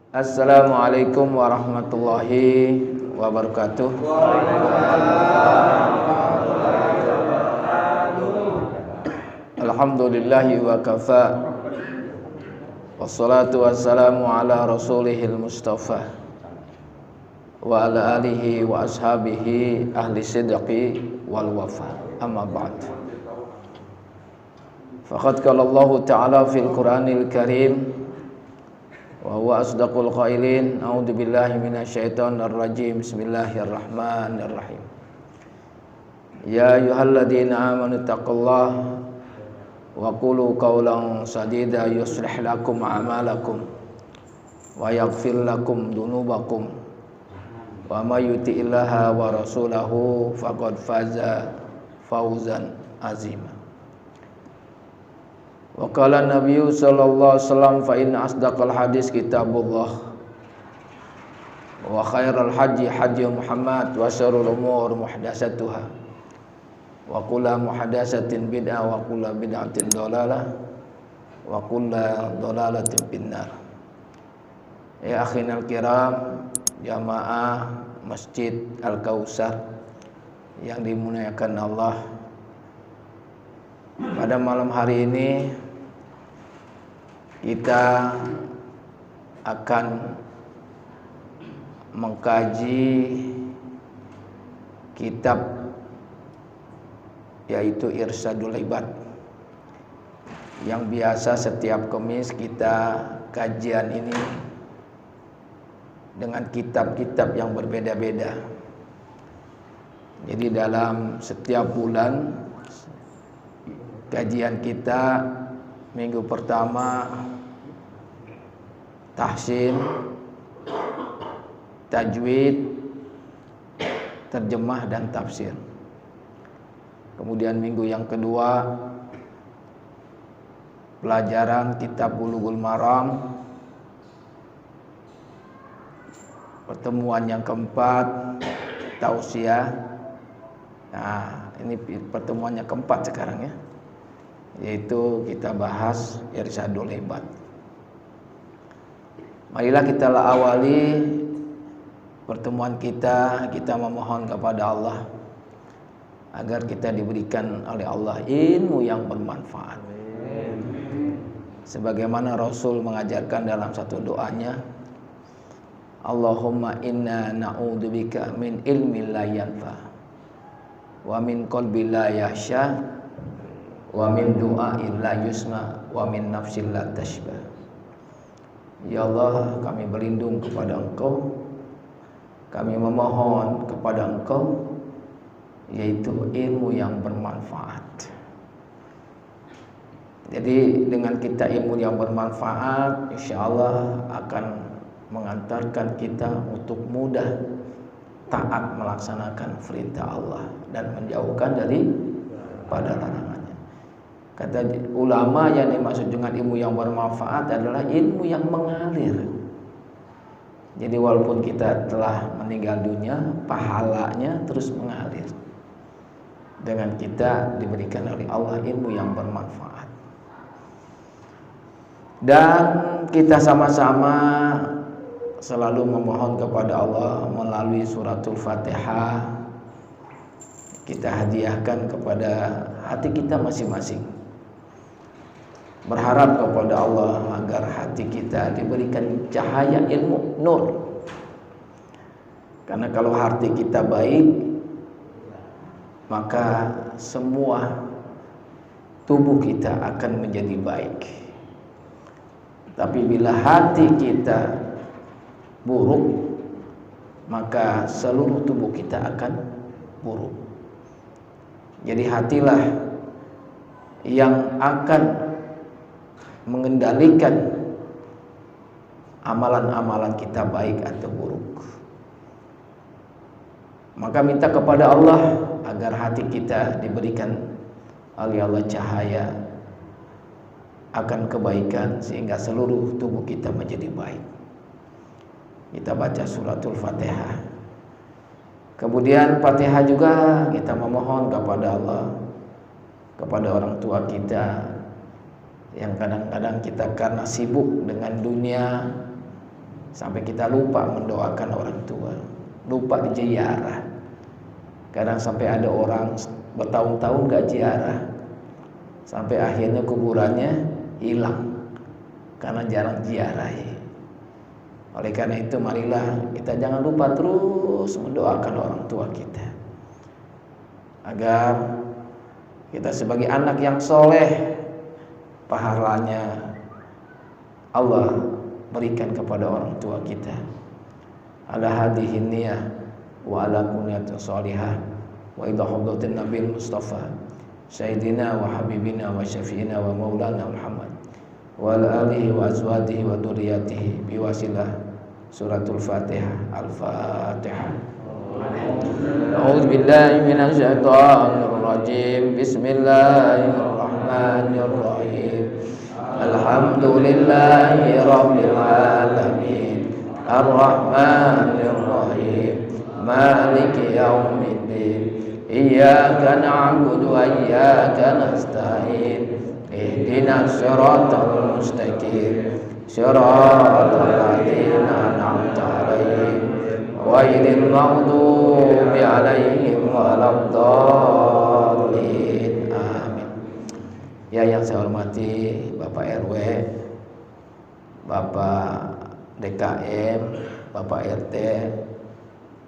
Assalamualaikum warahmatullahi wabarakatuh. Alhamdulillahi wa kafa. Wassalatu wassalamu ala rasulihil mustafa wa ala alihi wa ashabihi ahli sidqi wal wafa. Amma ba'd. Faqad qala Allah ta'ala fil Qur'anil Karim wa huwa asdaqul qailin. A'udzu billahi minasyaitonir rajim. Bismillahirrahmanirrahim. Ya ayyuhalladzina amanu taqullaha wa qulu qawlan sadida yuslih lakum a'malakum wa yaghfir lakum dunubakum wa may yuti'illaha wa rasulahu faqad faza fawzan azima. Wa qala Nabiyyu sallallahu alaihi wasallam fa inna asdaqal hadis kitabullah wa khairal haji Muhammad wa syarrul umur muhdatsatuha wa kullu muhdatsatin bid'ah wa kullu bid'atin dhalalah wa kullu dhalalatin finnar. Ya akhinal kiram, jamaah Masjid Al-Kautsar yang dimuliakan Allah, pada malam hari ini kita akan mengkaji kitab yaitu Irsyadul Ibad, yang biasa setiap Kamis kita kajian ini dengan kitab-kitab yang berbeda-beda. Jadi dalam setiap bulan kajian kita, minggu pertama tahsin, tajwid, terjemah dan tafsir. Kemudian minggu yang kedua pelajaran kitab Bulughul Maram. Pertemuan yang keempat tausiah. Nah, ini pertemuan yang keempat sekarang ya, yaitu kita bahas Irsyadul Ibad. Marilah kita awali pertemuan kita memohon kepada Allah agar kita diberikan oleh Allah ilmu yang bermanfaat. Sebagaimana Rasul mengajarkan dalam satu doanya, Allahumma inna na'udzubika min ilmin la yanfa wa min qalbin la yahsha wa min du'ain la yusma wa min nafsin la tashba. Ya Allah, kami berlindung kepada Engkau, kami memohon kepada Engkau, yaitu ilmu yang bermanfaat. Jadi dengan kita ilmu yang bermanfaat, insya Allah akan mengantarkan kita untuk mudah taat melaksanakan perintah Allah dan menjauhkan dari pada larangannya. Kata ulama, yang dimaksud dengan ilmu yang bermanfaat adalah ilmu yang mengalir. Jadi walaupun kita telah meninggal dunia, pahalanya terus mengalir dengan kita diberikan oleh Allah ilmu yang bermanfaat. Dan kita sama-sama selalu memohon kepada Allah melalui suratul Fatihah, kita hadiahkan kepada hati kita masing-masing, berharap kepada Allah agar hati kita diberikan cahaya ilmu, nur. Karena kalau hati kita baik, maka semua tubuh kita akan menjadi baik. Tapi bila hati kita buruk, maka seluruh tubuh kita akan buruk. Jadi hatilah yang akan mengendalikan amalan-amalan kita baik atau buruk. Maka minta kepada Allah agar hati kita diberikan oleh Allah cahaya akan kebaikan sehingga seluruh tubuh kita menjadi baik. Kita baca suratul Fatihah. Kemudian Fatihah juga kita memohon kepada Allah, kepada orang tua kita yang kadang-kadang kita karena sibuk dengan dunia, sampai kita lupa mendoakan orang tua, lupa ziarah. Kadang sampai ada orang bertahun-tahun gak ziarah, sampai akhirnya kuburannya hilang karena jarang ziarahi. Oleh karena itu marilah kita jangan lupa terus mendoakan orang tua kita, agar kita sebagai anak yang soleh, pahalanya Allah berikan kepada orang tua kita. Ala hadhihi niyah wa ala kunyatin salihah wa idha hadratin nabil mustafa sayyidina wa habibina wa syafi'ina wa maulana Muhammad wa ala alihi wa azwajihi wa dzurriyyatihi biwasilah suratul Fatihah. Al-Fatihah. A'udzu billahi minasy syaithanir rajim. Bismillahirrahmanirrahim. Alhamdulillahi rabbil alamin. Ar-Rahmanir Rahim. Maliki yaumiddin. Iyyaka na'budu wa iyyaka nasta'in. Ihdinas siratal mustaqim. Siratal ladzina an'amta 'alaihim ghairil maghdubi 'alaihim waladdallin. Amin. Ya, yang saya hormati Bapak RW, Bapak DKM, Bapak RT,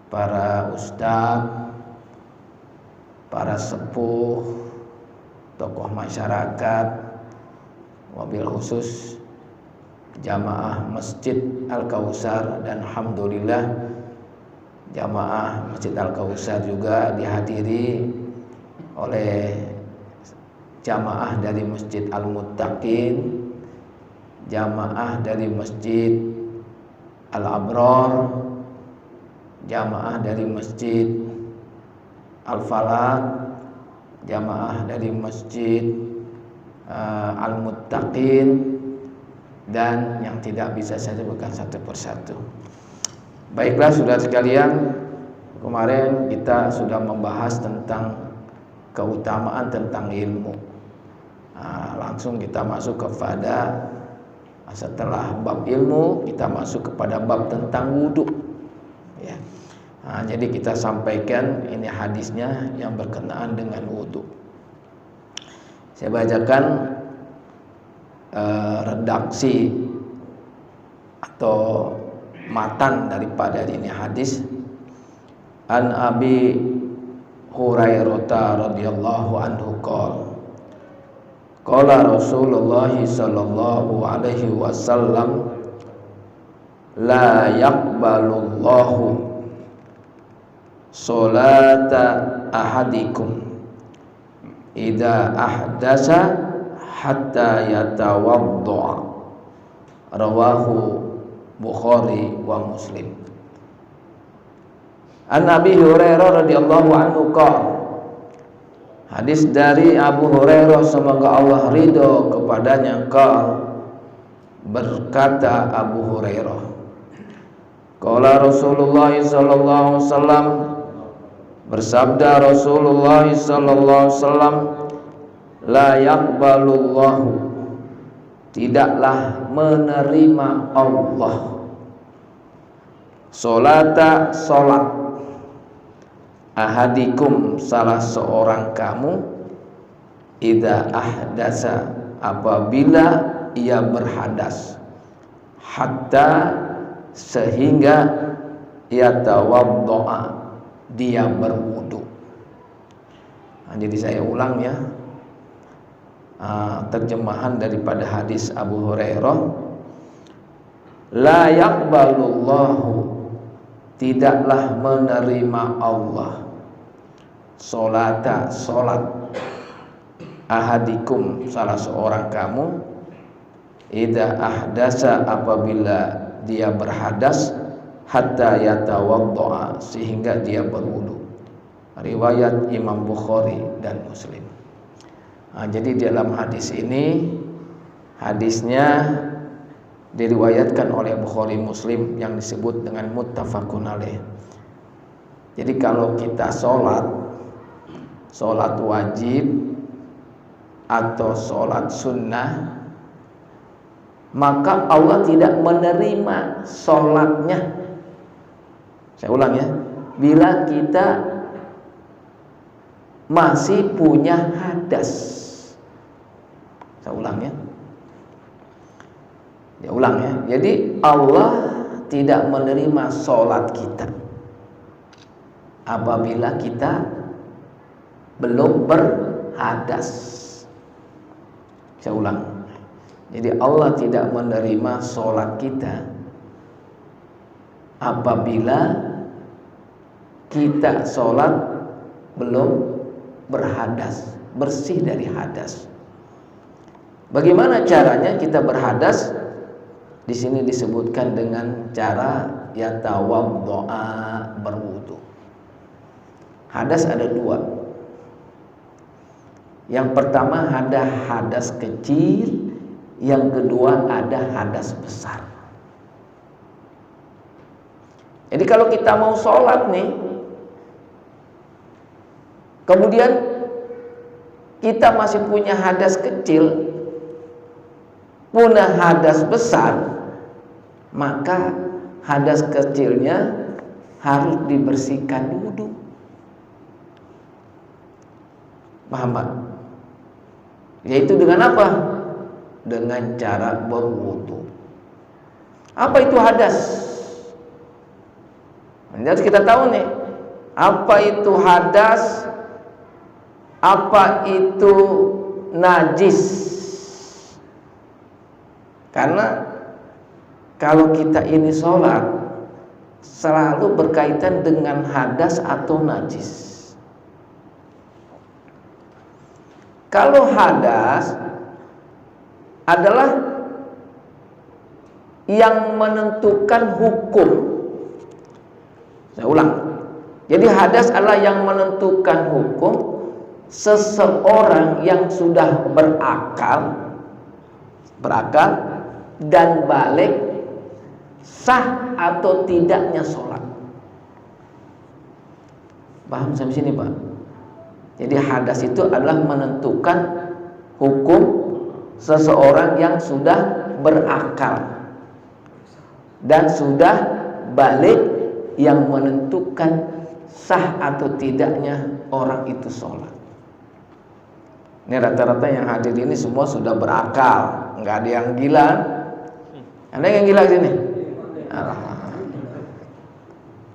para ustadz, para sepuh, tokoh masyarakat, wabil khusus jamaah Masjid Al-Kautsar, dan alhamdulillah jamaah Masjid Al-Kautsar juga dihadiri oleh jamaah dari Masjid Al-Muttaqin, jamaah dari Masjid Al-Abrar, jamaah dari Masjid Al-Falaq, jamaah dari Masjid Al-Muttaqin, dan yang tidak bisa saya sebutkan satu persatu. Baiklah saudara sekalian, kemarin kita sudah membahas tentang keutamaan tentang ilmu. Langsung kita masuk kepada, setelah bab ilmu kita masuk kepada bab tentang wudhu ya. Jadi kita sampaikan ini hadisnya yang berkenaan dengan wudhu. Saya bacakan redaksi atau matan daripada ini hadis. An Abi Hurairah radhiyallahu anhu qala Rasulullah sallallahu alaihi wasallam la yaqbalullahu salata ahadikum idza ahdasa hatta yatawadda. Rawahu Bukhari wa Muslim. An Abi Hurairah radhiyallahu anhu qala, hadis dari Abu Hurairah semoga Allah ridho kepadanya, berkata Abu Hurairah, qala Rasulullah sallallahu alaihi wasallam, bersabda Rasulullah sallallahu alaihi wasallam, la yaqbalullahu, tidaklah menerima Allah, solata, solat, ahadikum, salah seorang kamu, idza ahdasa, apabila ia berhadas, hatta, sehingga yatawaddoa, dia berwudu. Jadi saya ulang ya, terjemahan daripada hadis Abu Hurairah. La yaqbalullahu, tidaklah menerima Allah, solata, solat, ahadikum, salah seorang kamu, idza ahdasa, apabila dia berhadas, hatta yatawaddoa, sehingga dia berwudu. Riwayat Imam Bukhari dan Muslim. Jadi dalam hadis ini, hadisnya diriwayatkan oleh Bukhari Muslim yang disebut dengan muttafaqun alaih. Jadi kalau kita sholat wajib atau sholat sunnah, maka Allah tidak menerima sholatnya. Saya ulang ya, bila kita masih punya hadas. Saya ulang ya. Ya ulang ya. Jadi Allah tidak menerima sholat kita apabila kita belum berhadas. Saya ulang. Jadi Allah tidak menerima sholat kita apabila kita sholat belum berhadas, bersih dari hadas. Bagaimana caranya kita berhadas? Di sini disebutkan dengan cara yatawaddo'a, berwudu. Hadas ada dua. Yang pertama ada hadas kecil, yang kedua ada hadas besar. Jadi kalau kita mau sholat nih, kemudian kita masih punya hadas kecil, punya hadas besar, maka hadas kecilnya harus dibersihkan wudu. Paham Pak? Yaitu dengan apa? Dengan cara berwudu. Apa itu hadas? Ini harus kita tahu nih, apa itu hadas, apa itu najis. Karena kalau kita ini sholat selalu berkaitan dengan hadas atau najis. Kalau hadas adalah yang menentukan hukum. Saya ulang. Jadi hadas adalah yang menentukan hukum seseorang yang sudah berakal dan balik, sah atau tidaknya sholat. Paham sampai sini Pak? Jadi hadas itu adalah menentukan hukum seseorang yang sudah berakal dan sudah balik, yang menentukan sah atau tidaknya orang itu sholat. Ini rata-rata yang hadir ini semua sudah berakal, nggak ada yang gila. Ada yang gila di sini?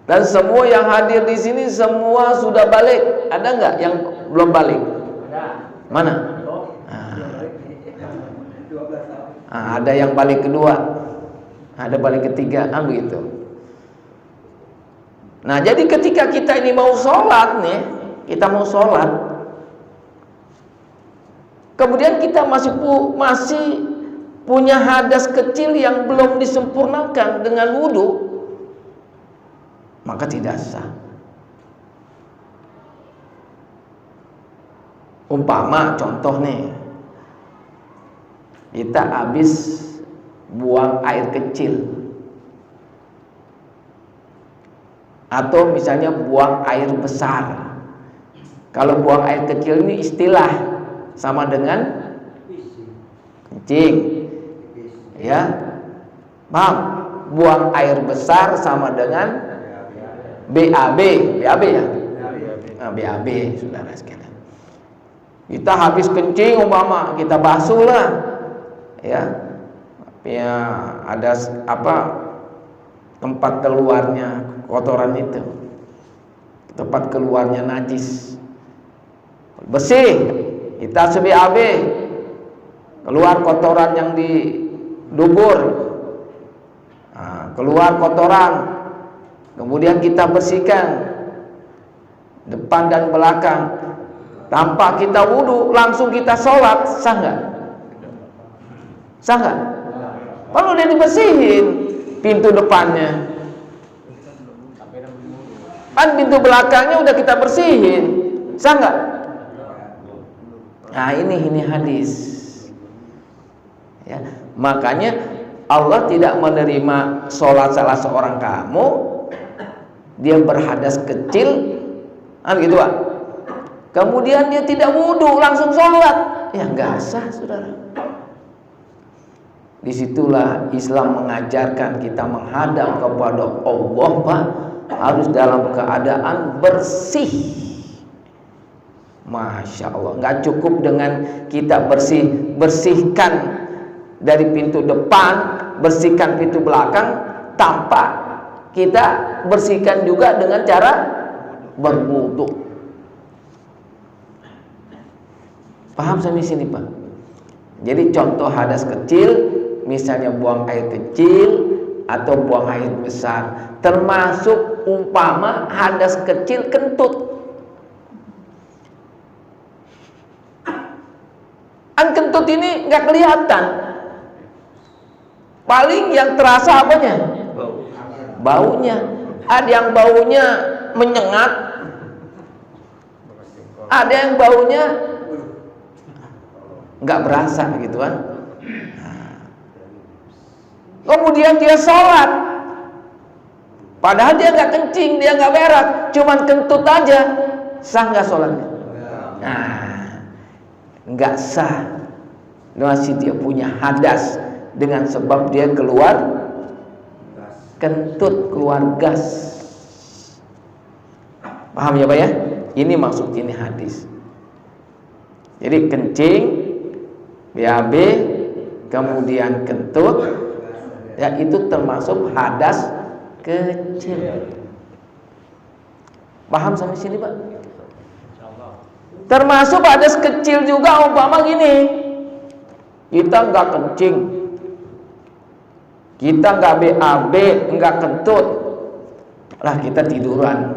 Dan semua yang hadir di sini semua sudah balik. Ada nggak yang belum balik? Mana? Ada yang balik kedua, ada balik ketiga, begitu. Nah, jadi ketika kita ini mau sholat nih, kita mau sholat, kemudian kita masih punya hadas kecil yang belum disempurnakan dengan wudu, maka tidak sah. Umpama contoh nih, kita habis buang air kecil, atau misalnya buang air besar. Kalau buang air kecil ini istilah sama dengan kencing, ya, paham? Buang air besar sama dengan BAB ya, BAB, saudara sekalian. Kita habis kencing umpama, kita basuh lah, ya, ada tempat keluarnya kotoran itu, tempat keluarnya najis, bersih, kita BAB, keluar kotoran yang di dubur, keluar kotoran, kemudian kita bersihkan depan dan belakang, tanpa kita wudu, langsung kita sholat, sah nggak? Sah nggak? Kalau udah dibersihin pintu depannya, kan pintu belakangnya udah kita bersihin, sah nggak? Nah ini hadis, ya. Makanya Allah tidak menerima sholat salah seorang kamu, dia berhadas kecil, gitu Pak. Kemudian dia tidak wudu langsung sholat, ya nggak sah saudara. Disitulah Islam mengajarkan kita menghadap kepada Allah, Pak, harus dalam keadaan bersih. Masya Allah, nggak cukup dengan kita bersihkan dari pintu depan, bersihkan pintu belakang, tanpa kita bersihkan juga dengan cara berwudu. Paham sampai sini, Pak? Jadi contoh hadas kecil, misalnya buang air kecil atau buang air besar, termasuk umpama hadas kecil kentut. Kentut ini nggak kelihatan, paling yang terasa apanya? Baunya. Ada yang baunya menyengat, ada yang baunya nggak berasa gitu kan. Kemudian dia sholat, padahal dia nggak kencing, dia nggak berak, cuman kentut aja, sah nggak sholatnya? Nah, nggak sah. Masih dia punya hadas dengan sebab dia keluar kentut, keluar gas. Paham ya, Pak ya? Ini maksud ini hadis. Jadi kencing, BAB, kemudian kentut, ya itu termasuk hadas kecil. Paham sampai sini, Pak? Termasuk hadas kecil juga umpama gini, kita nggak kencing, kita nggak BAB, nggak kentut, lah kita tiduran,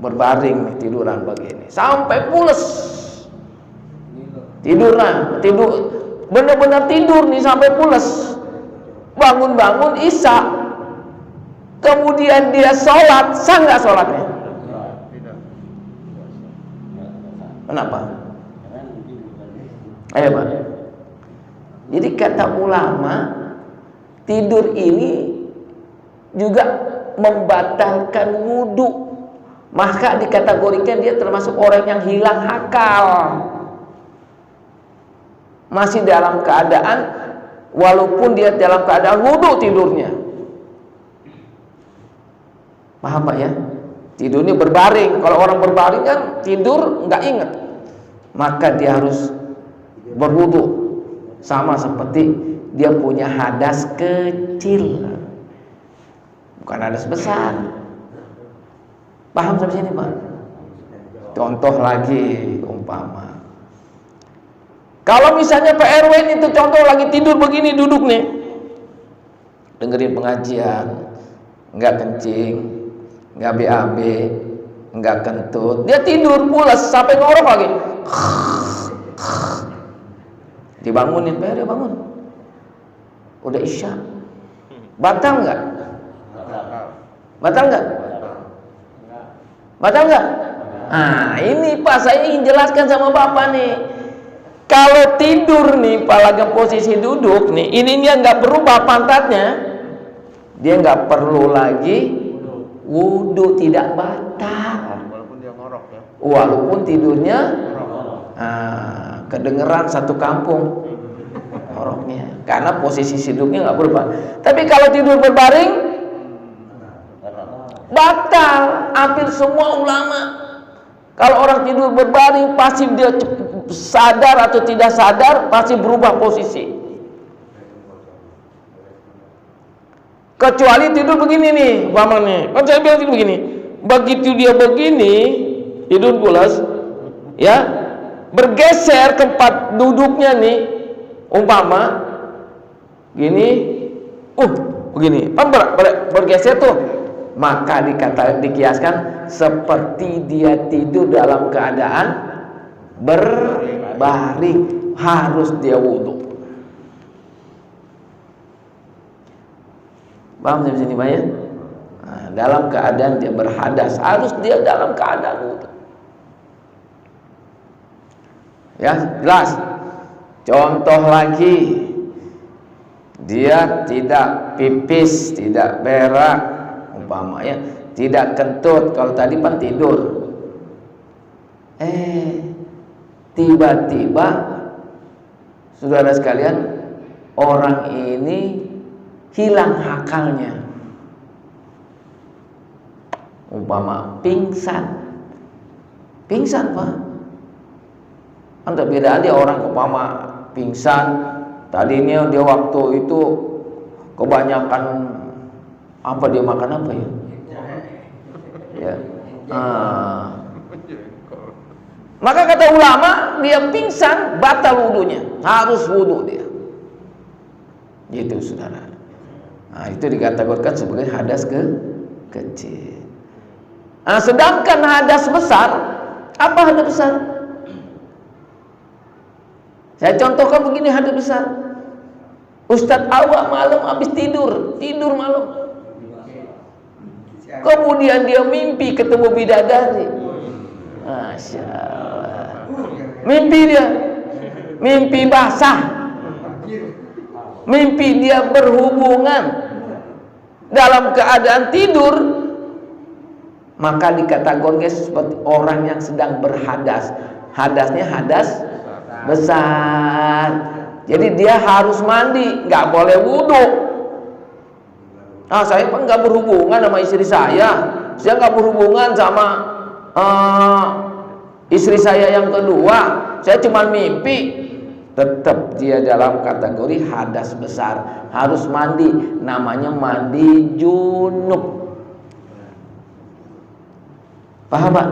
berbaring tiduran begini sampai pules, tidur benar-benar tidur nih sampai pules, bangun-bangun isya, kemudian dia sholat, sah nggak sholatnya? Kenapa? Ayo, Pak. Jadi kata ulama, tidur ini juga membatalkan wudu, maka dikategorikan dia termasuk orang yang hilang akal, masih dalam keadaan, walaupun dia dalam keadaan wudu tidurnya. Paham, Pak ya? Tidurnya berbaring. Kalau orang berbaring kan tidur nggak ingat, maka dia harus berwudu. Sama seperti dia punya hadas kecil, bukan hadas besar. Paham sampai sini, Pak? Contoh lagi umpama, kalau misalnya Pak RW itu contoh lagi tidur begini, duduk nih, dengerin pengajian, nggak kencing, nggak BAB, nggak kentut, dia tidur pulas sampai ngorok lagi. Dibangunin, Pak RW bangun, udah isya, batal nggak? Batal nggak? Batal nggak? Nah ini Pak, saya ingin jelaskan sama Bapak nih. Kalau tidur nih, Pak, lagi posisi duduk nih, ininya nggak berubah pantatnya, dia nggak perlu lagi wudu, tidak batal. Walaupun dia ngorok ya. Walaupun tidurnya kedengeran satu kampung ngoroknya, karena posisi duduknya nggak berubah. Tapi kalau tidur berbaring, batal. Hampir semua ulama, kalau orang tidur berbaring, pasti dia sadar atau tidak sadar, pasti berubah posisi. Kecuali tidur begini nih, umpama nih, kan saya bilang tidur begini. Begitu dia begini, tidur pulas, ya, bergeser tempat duduknya nih, umpama gini, begini, bergeser tuh, maka dikiaskan seperti dia tidur dalam keadaan berbaring, harus dia wudu. Paham sampai sini, Pak ya? Nah, dalam keadaan dia berhadas, harus dia dalam keadaan wudu. Ya, jelas. Contoh lagi, dia tidak pipis, tidak berak, umpamanya tidak kentut. Kalau tadi kan tidur, tiba-tiba saudara sekalian orang ini hilang akalnya. Umpama pingsan Pak. Anda beda dia orang umpama pingsan. Tadinya dia waktu itu kebanyakan apa dia makan apa ya? Ya. Maka kata ulama dia pingsan batal wudunya, harus wudu dia. Gitu saudara. Nah, itu dikategorikan sebagai hadas kecil. Nah, sedangkan hadas besar, apa hadas besar? Saya contohkan begini hadas besar. Ustadz awak malam habis tidur malam. Kemudian dia mimpi ketemu bidadari. Masya Allah. Mimpi basah. Mimpi dia berhubungan dalam keadaan tidur, maka dikategorikan seperti orang yang sedang berhadas. Hadasnya hadas besar. Jadi dia harus mandi, nggak boleh wudhu. Saya kan nggak berhubungan sama istri saya nggak berhubungan sama istri saya yang kedua, saya cuma mimpi. Tetap dia dalam kategori hadas besar, harus mandi, namanya mandi junub. Paham Pak?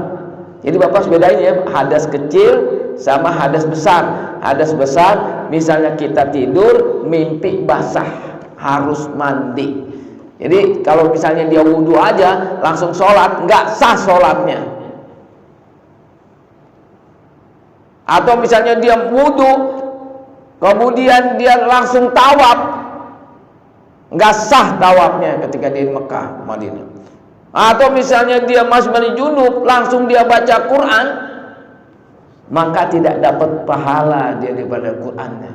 Jadi Bapak bedain ya, hadas kecil sama hadas besar. Hadas besar misalnya kita tidur mimpi basah, harus mandi. Jadi kalau misalnya dia wudhu aja langsung sholat, nggak sah sholatnya. Atau misalnya dia wudhu kemudian dia langsung tawaf, nggak sah tawafnya ketika di Mekah, Madinah. Atau misalnya dia masih mandi junub langsung dia baca Quran, maka tidak dapat pahala dia daripada Qurannya.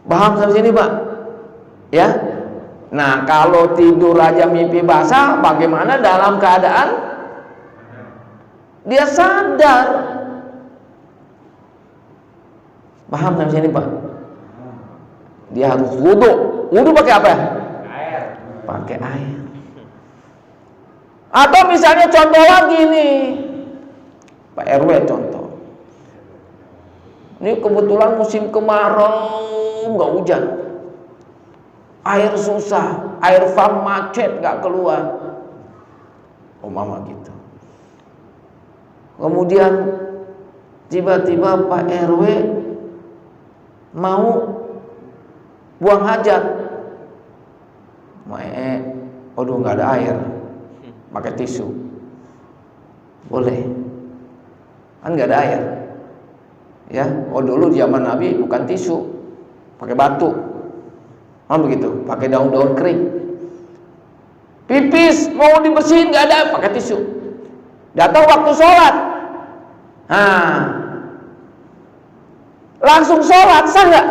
Paham sampai sini Pak? Ya. Nah, kalau tidur aja mimpi basah, bagaimana dalam keadaan dia sadar? Paham sampai sini Pak? Dia harus wudhu. Wudhu pakai apa? Air. Pakai air. Atau misalnya contoh lagi nih, Pak RW contoh. Ini kebetulan musim kemarau, nggak hujan. Air susah, air pump macet nggak keluar. Mama gitu. Kemudian tiba-tiba Pak RW mau buang hajat. Aduh nggak ada air, pakai tisu. Boleh? Kan nggak ada air. Ya, dulu zaman Nabi bukan tisu, pakai batu. Begitu, pakai daun-daun kering. Pipis mau dibersihin nggak ada, pakai tisu. Datang waktu sholat, langsung sholat, sah nggak?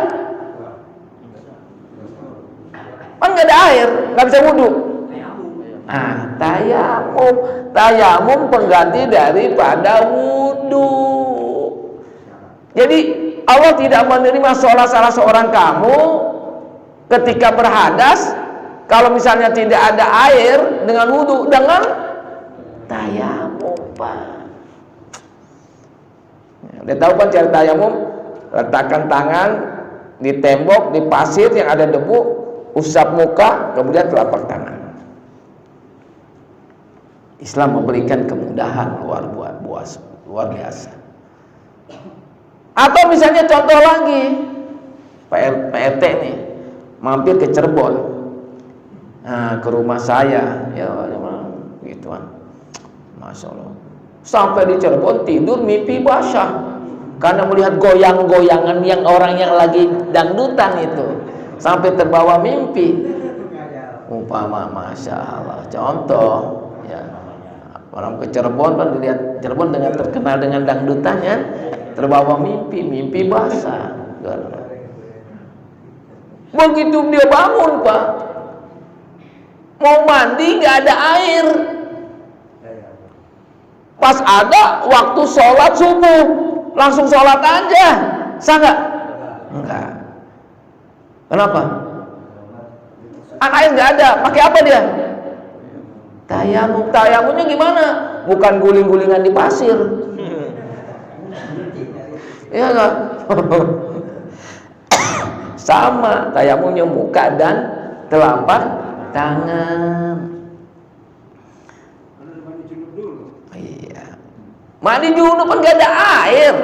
Kan nggak ada air, nggak bisa wudhu. Tayamum pengganti daripada wudhu. Jadi Allah tidak menerima sholat salah seorang kamu ketika berhadas kalau misalnya tidak ada air dengan wudhu, dengan tayamum Pak. Udah tahu kan cara tayamum? Letakkan tangan di tembok, di pasir yang ada debu, usap muka, kemudian telapak tangan. Islam memberikan kemudahan luar biasa. Atau misalnya contoh lagi, Pak RT nih mampir ke Cirebon, ke rumah saya, ya gituan, Masya Allah. Sampai di Cirebon tidur mimpi basah karena melihat goyang-goyangan yang orang yang lagi dangdutan itu, sampai terbawa mimpi. Umpama, Masya Allah, contoh, ya orang ke Cirebon kan dilihat Cirebon dengan terkenal dengan dangdutannya, terbawa mimpi basah. Begitu dia bangun Pak, mau mandi nggak ada air. Pas ada waktu sholat subuh, langsung sholat aja, sah nggak? Enggak. Kenapa? Air nggak ada, pakai apa dia? Tayamum. Tayamumnya gimana? Bukan guling-gulingan di pasir. Iya nggak? Sama, tayamumnya muka dan telapak tangan. Iya. Mandi junub kan nggak ada air.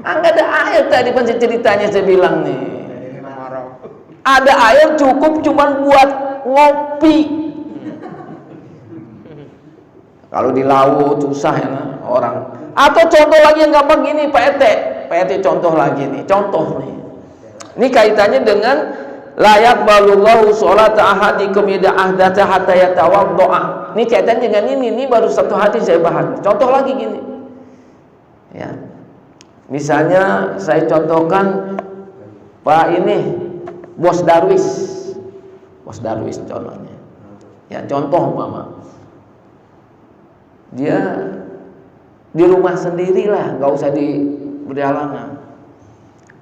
Nggak ada air tadi ceritanya saya bilang nih. Ada air cukup cuman buat ngopi. Kalau di laut susah ya orang. Atau contoh lagi yang gampang gini, Pak RT contoh lagi nih, contoh nih. Ini kaitannya dengan layak balullahu sholat ahadikum idza ahdatha hatta yatawaddoa. Ini kaitannya dengan ini baru satu hadis saya bahas. Contoh lagi gini. Ya. Misalnya saya contohkan Pak ini Bos Darwis contohnya. Ya contoh mama. Dia di rumah sendirilah, nggak usah di perjalanan.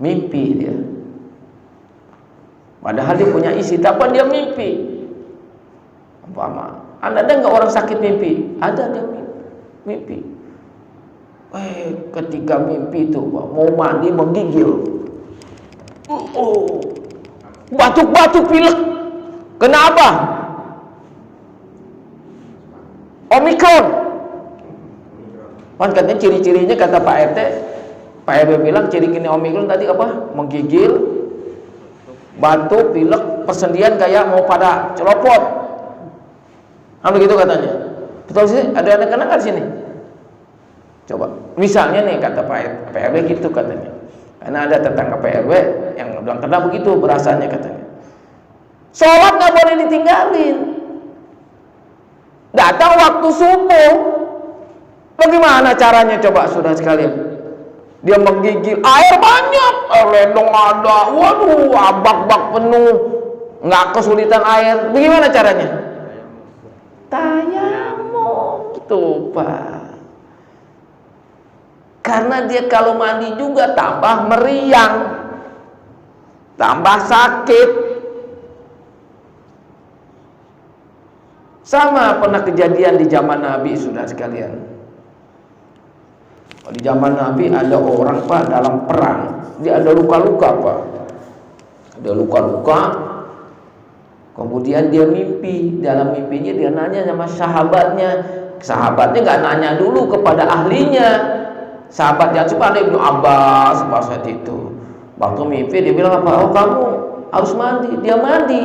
Mimpi dia. Padahal dia punya isi, tapi dia mimpi. Umpama, ada nggak orang sakit mimpi? Ada dia mimpi. Ketika mimpi itu mau mandi menggigil. Batuk-batuk pilek. Kenapa? Omikron. Kan katanya ciri-cirinya kata Pak RT bilang ciri kini Omikron tadi apa? Menggigil, batuk, pilek, persendian kayak mau pada celopot. Begitu katanya. Betul sih? Ada anak-anak kan di sini? Coba. Misalnya nih kata Pak RW gitu katanya. Karena ada tetangga Pak RW yang udah kena begitu berasanya katanya. Sholat nggak boleh ditinggalin. Datang waktu subuh. Bagaimana caranya coba saudara sekalian? Dia menggigil, air banyak, ledong ada, waduh, bak-bak penuh, nggak kesulitan air. Bagaimana caranya? Tayamum, tuh Pak. Karena dia kalau mandi juga tambah meriang, tambah sakit. Sama pernah kejadian di zaman Nabi saudara sekalian. Di zaman Nabi ada orang Pak dalam perang, dia ada luka-luka Pak, ada luka-luka. Kemudian dia mimpi, dalam mimpinya dia nanya sama sahabatnya nggak nanya dulu kepada ahlinya. Sahabatnya cuma ada Ibnu Abbas pas saat itu. Waktu mimpi dia bilang apa? Oh kamu harus mandi. Dia mandi.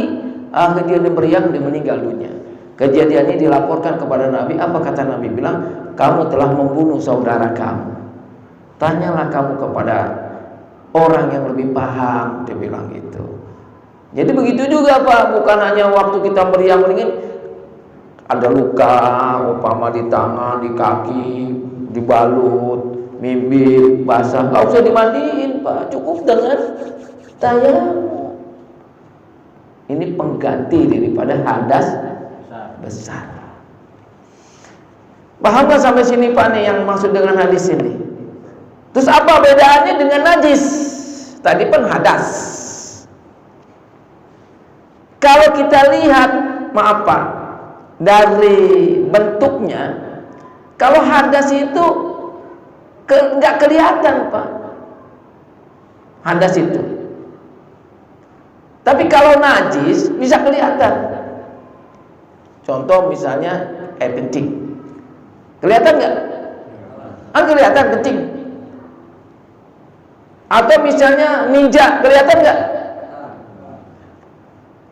Akhirnya dia meriang, dia meninggal dunia. Kejadian ini dilaporkan kepada Nabi. Apa kata Nabi? Bilang, kamu telah membunuh saudara kamu. Tanyalah kamu kepada orang yang lebih paham. Dia bilang gitu. Jadi begitu juga Pak. Bukan hanya waktu kita meriang ada luka, umpama di tangan, di kaki, dibalut, bibir basah, nggak usah dimandiin Pak. Cukup dengan tayamum. Ini pengganti daripada hadas besar. Paham nggak sampai sini Pak nih yang maksud dengan hadis ini? Terus apa bedaannya dengan najis? Tadi pun hadas. Kalau kita lihat, maaf Pak, dari bentuknya, kalau hadas itu nggak kelihatan Pak, hadas itu. Tapi kalau najis bisa kelihatan. Contoh misalnya air kencing, kelihatan nggak? Kelihatan kencing. Atau misalnya ninja, kelihatan nggak?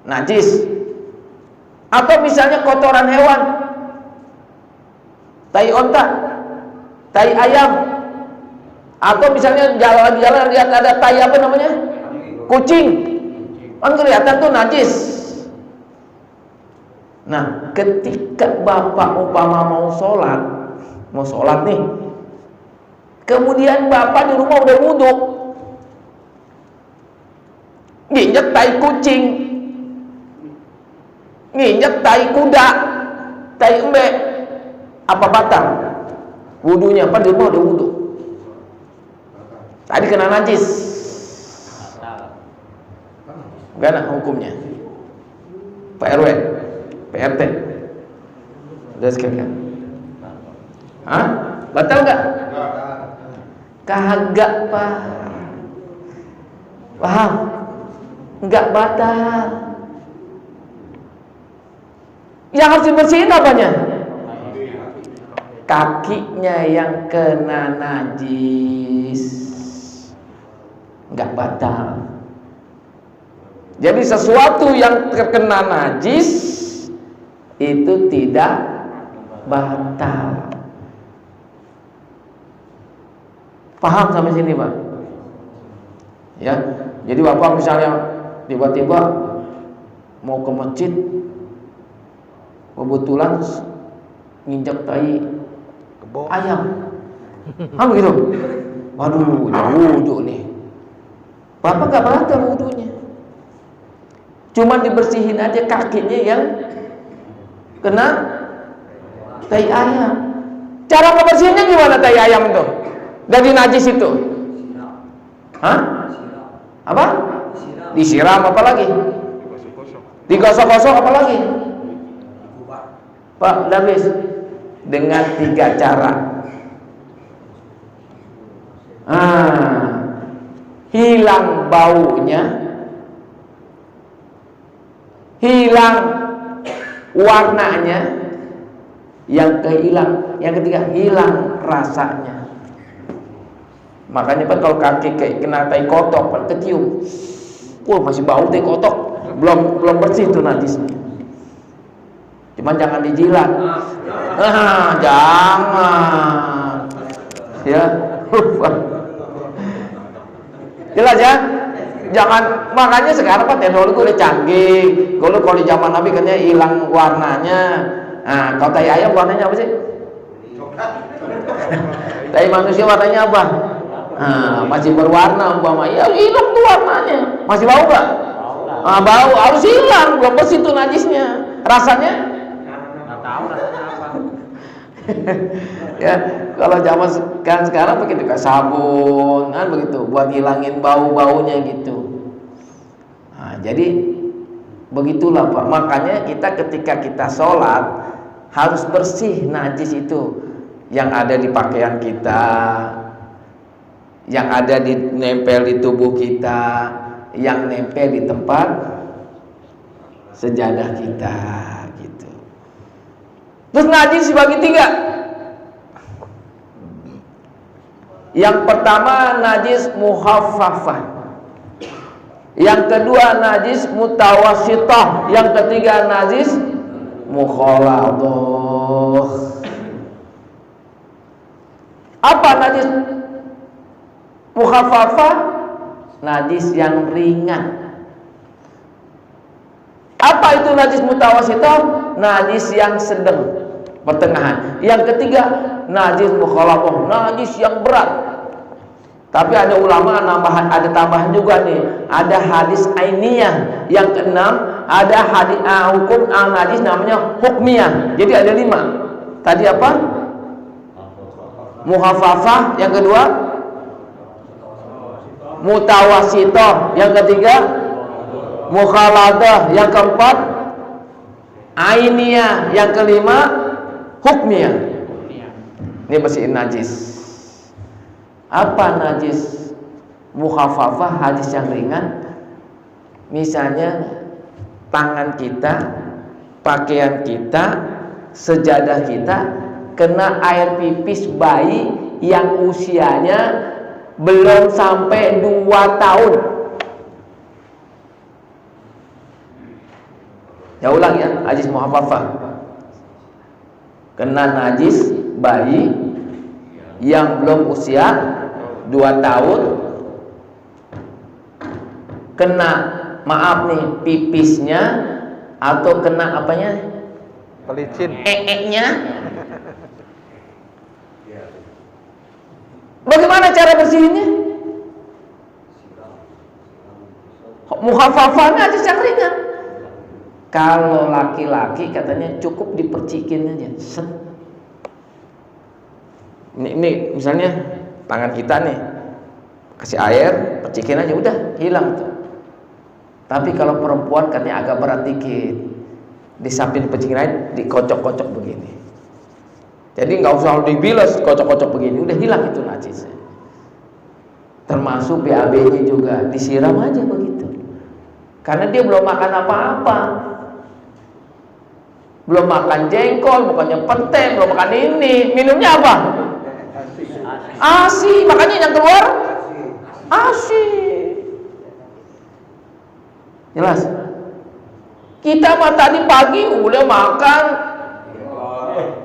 Najis. Atau misalnya kotoran hewan, tai onta, tai ayam. Atau misalnya jalan-jalan lihat ada tai apa namanya? Kucing. Kan kelihatan tuh najis. Nah, ketika Bapak umpama mau sholat nih, kemudian Bapak di rumah udah wudhu, nginjek tai kucing, nginjek tai kuda, tai embe, apa batal? Wudhunya apa di rumah udah wudhu? Tadi kena najis. Gimana hukumnya? Pak RW, PRT, udah sekalian. Hah? Batal nggak? Kagak Pak. Paham? Nggak batal. Yang harus dibersihin apanya? Kakinya yang kena najis. Nggak batal. Jadi sesuatu yang terkena najis itu tidak batal. Paham sampai sini Pak? Ya. Jadi Bapak misalnya tiba-tiba mau ke masjid, kebetulan nginjak tai ayam. Begitu. Waduh, wudhu nih. Bapak gak batal wudhunya. Cuma dibersihin aja kakinya yang kena tai ayam. Cara ngebersihinnya gimana tai ayam itu? Dari najis itu? Hah? Apa? Disiram apa lagi? Digosok-gosok apa lagi? Pak Dabis, dengan 3 cara. Hilang baunya, hilang warnanya, yang ketiga hilang rasanya. Makanya Pak kalau kaki kayak kena tai kotok, Pak kecium, masih bau tai kotok, belum bersih tuh najisnya. Cuman jangan dijilat. Jangan. Ya. Jelas ya? Jangan, makanya sekarang Pak teknologi udah canggih. Kalau di zaman Nabi katanya hilang warnanya. Nah, kalau tai ayam warnanya apa sih? Tai manusia warnanya apa? Masih berwarna umpama. Ya hilang tuh warnanya. Masih bau nggak? Bau, harus hilang, belum bersih tuh najisnya. Rasanya? Nggak tahu rasanya apa. Ya, kalau zaman sekarang begitu kayak sabun, kan begitu, buat hilangin bau-baunya gitu. Jadi begitulah Pak. Makanya kita ketika kita sholat harus bersih najis itu yang ada di pakaian kita, yang ada nempel di tubuh kita, yang nempel di tempat sejadah kita gitu. Terus najis dibagi 3. Yang pertama najis muhaffafah, yang kedua najis mutawassithah, yang ketiga najis mukhaladhah. Apa najis muhaffafah? Najis yang ringan. Apa itu najis mutawassithah? Najis yang sedang, pertengahan. Yang ketiga najis mukhaladhah, najis yang berat. Tapi ada ulama ada tambahan juga nih. Ada hadis ainiyah. Yang keenam ada hadis hukum najis namanya hukmiyah. Jadi ada 5. Tadi apa? Muhaffafah. Yang kedua mutawassithah. Yang ketiga mukhaladhah. Yang keempat ainiyah. Yang kelima hukmiyah. Ini bersihin najis. Apa najis muhaffafah? Hadis yang ringan. Misalnya tangan kita, pakaian kita, sejadah kita kena air pipis bayi yang usianya belum sampai 2 tahun. Ya ulang ya, najis muhaffafah. Kena najis bayi yang belum usia 2 tahun, kena, maaf nih, pipisnya atau kena apanya? Pelicin. Nya. Bagaimana cara bersihinnya? Muhaffafahnya aja yang ringan. Kalau laki-laki katanya cukup dipercikin aja. Ini misalnya tangan kita nih, kasih air, percikin aja, udah hilang tuh. Tapi kalau perempuan katanya agak berat dikit, di samping pencing lain dikocok-kocok begini. Jadi nggak usah dibilas, kocok-kocok begini, udah hilang itu najisnya. Termasuk BAB-nya juga disiram aja begitu. Karena dia belum makan apa-apa, belum makan jengkol, bukannya pete, belum makan ini, minumnya apa? ASI, makanya yang keluar ASI. Jelas? Kita mah tadi pagi udah makan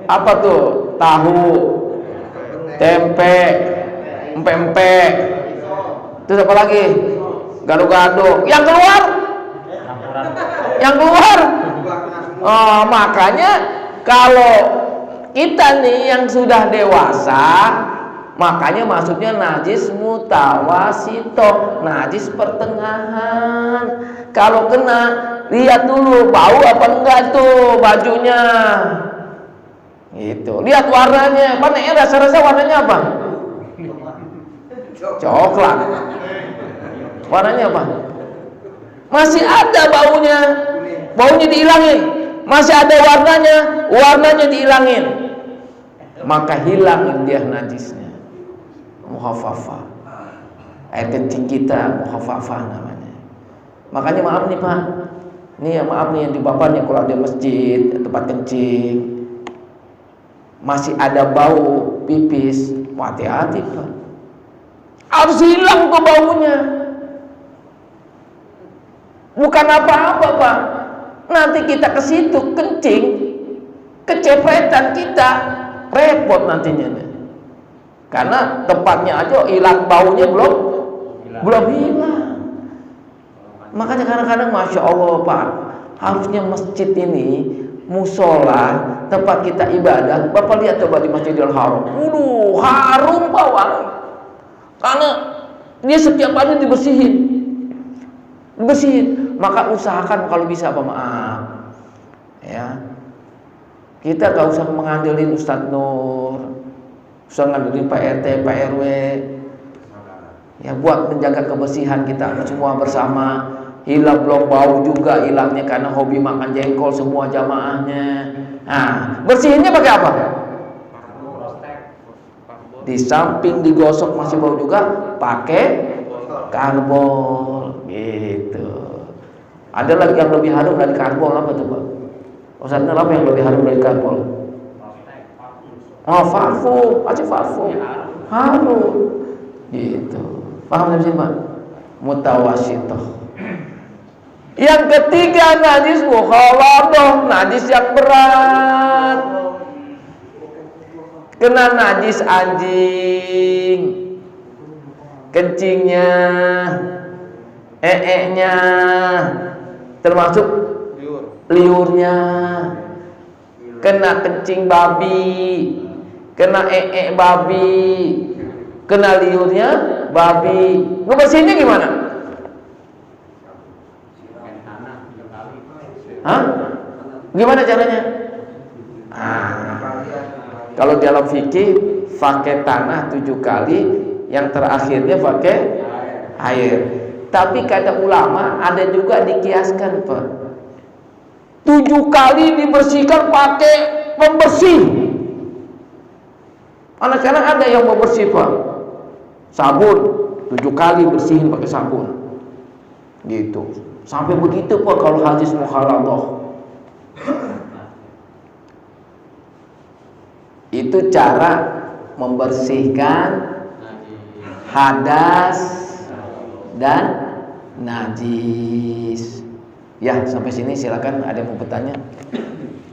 apa tuh? Tahu, tempe, empek-empek. Terus apa lagi? Gado-gado. Yang keluar. Oh, makanya kalau kita nih yang sudah dewasa, makanya maksudnya najis mutawasito, najis pertengahan. Kalau kena, lihat dulu bau apa enggak tuh bajunya. Gitu. Lihat warnanya. Panenya rasa-rasa warnanya apa? Coklat. Warnanya apa? Masih ada baunya. Baunya dihilangin. Masih ada warnanya dihilangin. Maka hilang dia najisnya. Muhafafah. Air kencing kita muhafafah namanya. Makanya maaf nih Pak. Nih ya maaf nih yang di bapaknya kalau ada masjid, tempat kencing masih ada bau pipis, hati-hati Pak. Harus hilang tuh baunya. Bukan apa-apa Pak. Nanti kita ke situ kencing, kecepretan kita, repot nantinya. Karena tempatnya aja hilang baunya belum hilang. Makanya kadang-kadang Masya Allah Pak, harusnya masjid ini, musola, tempat kita ibadah. Bapak lihat coba di Masjidil Haram, harum bawang. Karena dia setiap hari dibersihin. Maka usahakan kalau bisa Pak, maaf ya, kita gak usah mengandelin Ustadz Nur, usah ngandelin Pak RT, Pak RW ya, buat menjaga kebersihan kita semua bersama. Hilang belum bau juga hilangnya karena hobi makan jengkol semua jamaahnya. Nah, bersihinnya pakai apa? Di samping digosok masih bau juga, pakai karbol gitu. Ada lagi yang lebih harum dari karbol, apa tuh Pak? Ustaznya apa yang lebih harum dari karbol? Oh, parfum, aja parfum. Harum. Gitu. Paham dari sini Pak? Mutawasitoh. Yang ketiga najis mukhaladah, najis yang berat. Kena najis anjing, kencingnya, nya, termasuk liurnya. Kena kencing babi, kena babi, kena liurnya babi. Ngebersihinnya gimana? Hah? Gimana caranya? Kalau dalam fikih pakai tanah 7 kali, yang terakhirnya pakai air. Tapi kata ulama ada juga dikiaskan Pak, 7 kali dibersihkan pakai pembersih. Anak-anak ada yang pembersih Pak, sabun 7 kali bersihin pakai sabun. Gitu. Sampai begitu Pak kalau hadis mukhaladah. Itu cara membersihkan hadas dan najis. Ya, sampai sini silakan, ada yang mau bertanya.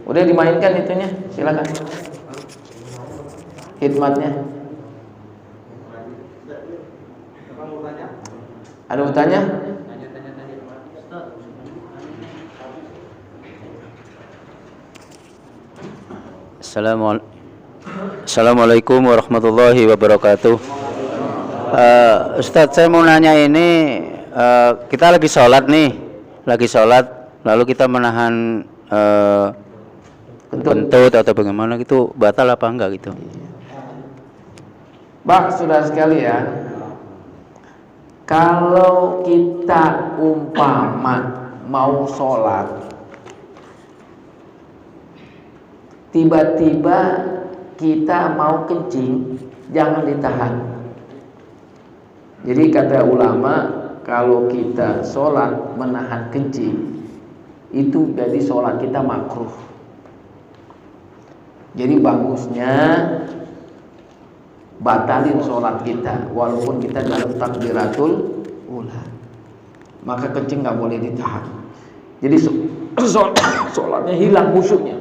Udah dimainkan itunya, silakan. Hikmatnya. Ada mau tanya? Assalamualaikum warahmatullahi wabarakatuh. Ustadz, saya mau nanya ini, kita lagi sholat lalu kita menahan kentut atau bagaimana gitu, batal apa enggak gitu? Pak, saudara sekalian, Kalau kita umpama mau sholat, tiba-tiba kita mau kencing, jangan ditahan. Jadi kata ulama, kalau kita sholat menahan kencing, itu jadi sholat kita makruh. Jadi bagusnya batalin sholat kita walaupun kita dalam takbiratul ula, maka kencing nggak boleh ditahan. Jadi sholatnya hilang khusyuknya.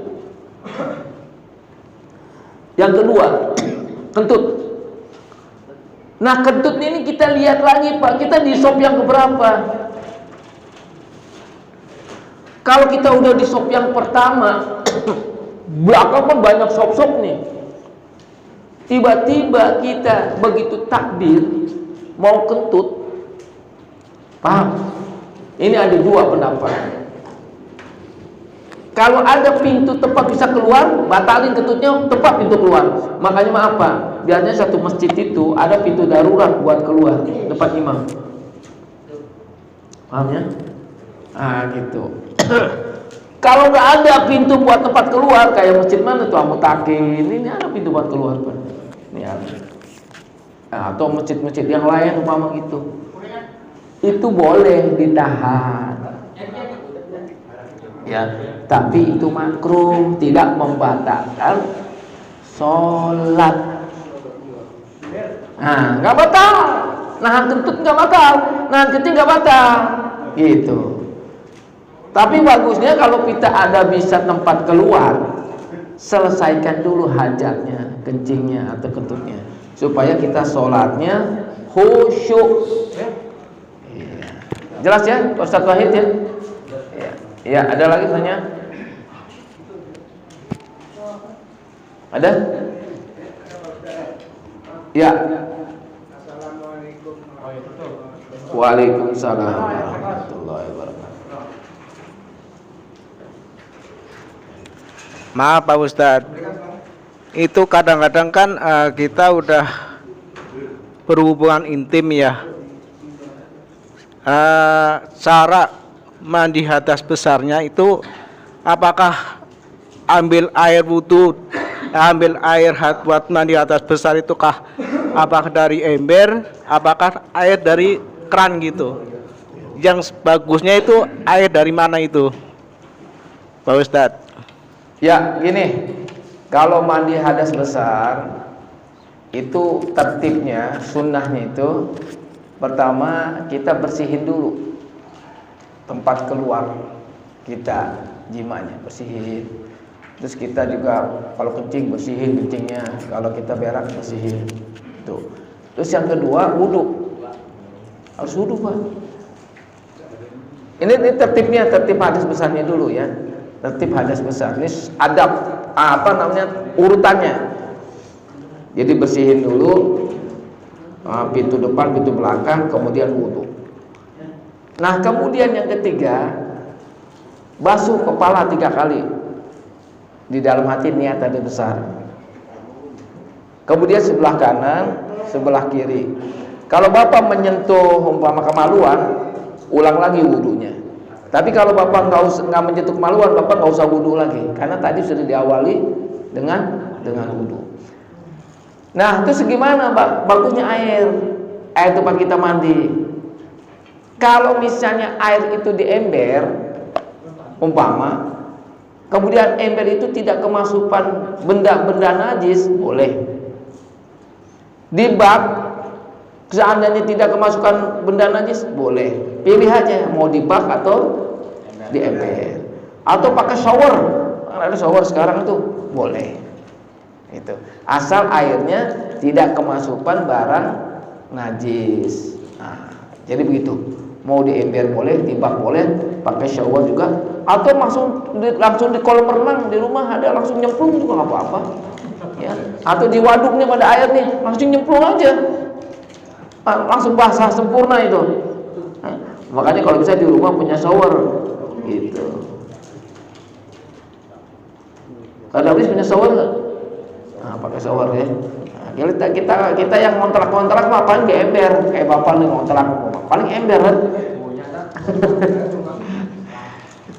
Yang kedua, kentut. Nah, kentut ini kita lihat lagi Pak, kita di sop yang keberapa? Kalau kita udah di sop yang pertama, belakang pun banyak sop-sop nih. Tiba-tiba kita begitu takbir mau kentut, paham? Ini ada dua pendapat. Kalau ada pintu tempat bisa keluar, batalin kentutnya, tempat pintu keluar. Makanya apa? Biasanya satu masjid itu ada pintu darurat buat keluar depan imam. Paham ya? Ah gitu. Kalau nggak ada pintu buat tempat keluar, kayak masjid mana tuh Amutakin, ini ada pintu buat keluar Pak. Ini ada. Nah, atau masjid-masjid yang lain umpama gitu, itu boleh ditahan. Ya, tapi itu makruh, tidak membatalkan sholat. Nah, nggak batal. Nahan kentut nggak batal, nahan kencing nggak batal, gitu. Tapi bagusnya kalau kita ada bisa tempat keluar, selesaikan dulu hajatnya, kencingnya atau kentutnya, supaya kita sholatnya khusyuk. Ya. Jelas ya, Ustaz Wahid ya? Ya, ada lagi tanya? Ada? Ya. Assalamualaikum. Waalaikumsalam warahmatullahi wabarakatuh. Maaf Pak Ustadz, itu kadang-kadang kan kita udah berhubungan intim ya. Cara mandi hadas besarnya itu apakah ambil air wudhu, ambil air buat mandi hadas besar itu kah? Apakah dari ember, apakah air dari keran gitu? Yang bagusnya itu air dari mana itu, Pak Ustadz? Ya, gini. Kalau mandi hadas besar itu tertibnya, sunnahnya itu pertama kita bersihin dulu tempat keluar kita, jimanya bersihin. Terus kita juga kalau kencing bersihin kencingnya, kalau kita berak bersihin. Tuh. Terus yang kedua wudhu, harus wudhu Pak. Ini tertibnya, tertib hadas besarnya dulu ya. Tertib hadas besar. Ini adab urutannya. Jadi bersihin dulu pintu depan, pintu belakang, kemudian wudhu. Nah kemudian yang ketiga, basuh kepala 3 kali. Di dalam hati niat hadas besar. Kemudian sebelah kanan, sebelah kiri. Kalau Bapak menyentuh umpama kemaluan, ulang lagi wudhunya. Tapi kalau Bapak nggak menyentuh kemaluan, Bapak nggak usah wudhu lagi, karena tadi sudah diawali dengan wudhu. Nah, terus gimana bagusnya air tempat kita mandi? Kalau misalnya air itu di ember, umpama, kemudian ember itu tidak kemasukan benda-benda najis, boleh. Di bak, seandainya tidak kemasukan benda najis, boleh. Pilih aja mau di bak atau di ember, atau pakai shower. Ada shower sekarang itu boleh. Itu asal airnya tidak kemasukan barang najis. Nah, jadi begitu. Mau di ember boleh, di bak boleh, pakai shower juga, atau langsung di kolam renang di rumah ada, langsung nyemplung juga nggak apa-apa. Ya. Atau di waduk nih pada air nih, langsung nyemplung aja, langsung basah sempurna itu. Nah, makanya kalau bisa di rumah punya shower gitu. Ada habis punya shower nggak? Nah, pakai shower ya. Nah, kita yang kontrak mah paling gak ember, kayak bapak nih kontrak paling ember kan.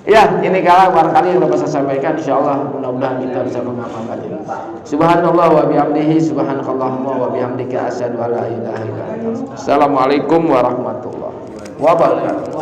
Ya, ini kalau barangkali yang dapat saya sampaikan, insyaallah mudah-mudahan kita bisa mengamalkannya. Subhanallah wa bihamdihi, subhanakallahumma wa bihamdika, asyhadu an la ilaha illa anta. Assalamualaikum warahmatullahi wabarakatuh.